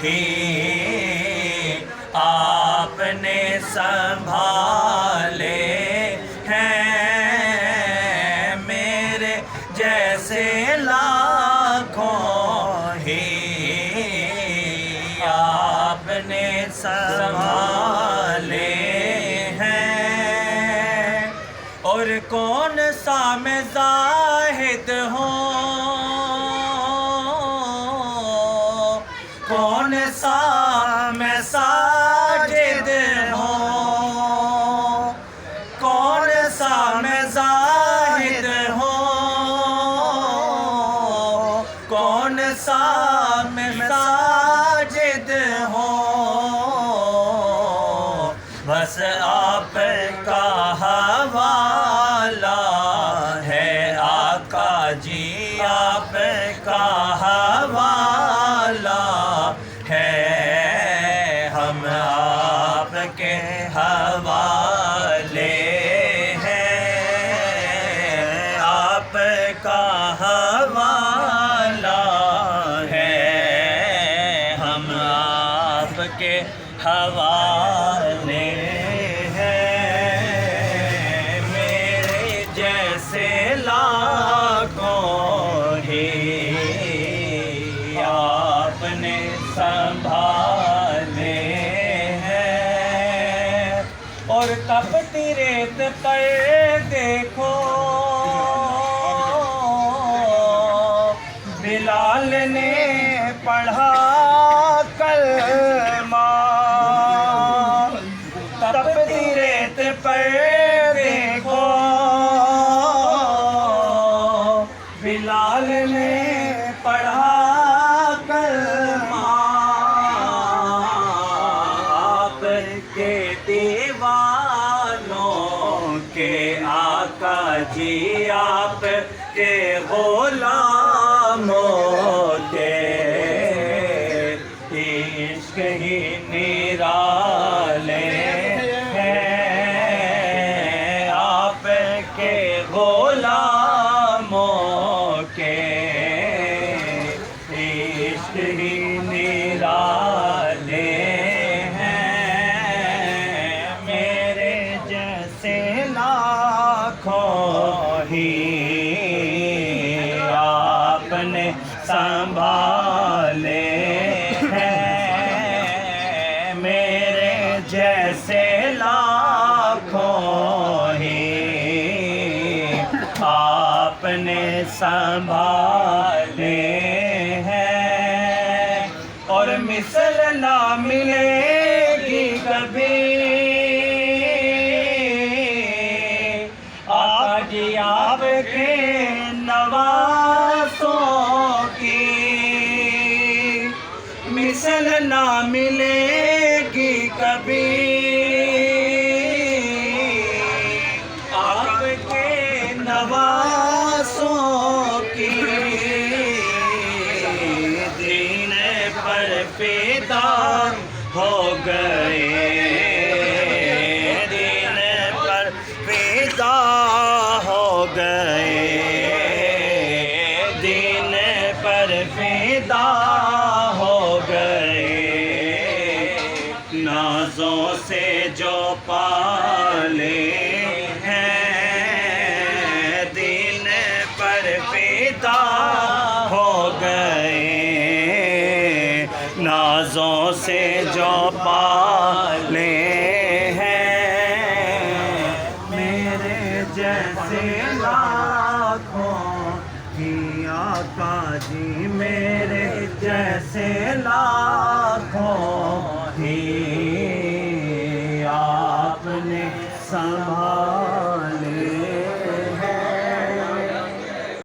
ہی آپ نے سنبھالے ہیں، میرے جیسے لاکھوں ہی آپ نے سنبھالے ہیں۔ اور کون سا میں زاہد ہوں، کون سا میں ساجد ہوں، کون سا میں زاہد ہوں، کون سا میں ساجد ہوں، بس آپ کا حوالہ ہے آقا جی، آپ کا حوالہ ہے، ہم آپ کے حوالے ہیں، آپ کا حوالہ ہے، ہم آپ کے حوالے ہیں، میرے جیسے لاکھوں ہی آپ نے سنبھالے ہیں۔ اور تپتی ریت پر دیکھو بلال نے پڑھا کلمہ، تپتی ریت پر دیکھو بلال نے پڑھا کلمہ، آپ کے دیوانوں کے آقا جی، آپ کے غلاموں کے عشق ہی نرالے ہیں، آپ کے غلاموں کے عشق ہی نرالے ہیں، میرے جیسے لاکھوں ہی آپ نے سنبھالے ہیں، میرے جیسے لاکھوں ہی آپ نے سنبھالے ہیں۔ اور مثل نہ ملے گی کبھی آج آپ کے نوازوں کی، مثل نہ ملے گی کبھی آپ کے نوازوں کی، دین پر فدا ہو گئے، دین پر فدا ہو گئے، دین پر فدا ہو گئے، نازوں سے جو پالے ہیں، دین پر فدا ہو گئے، نازوں سے جو پالے ہیں، میرے جیسے لاکھوں ہی آقا جی، میرے جیسے لاکھوں ہی آپ نے سنبھالے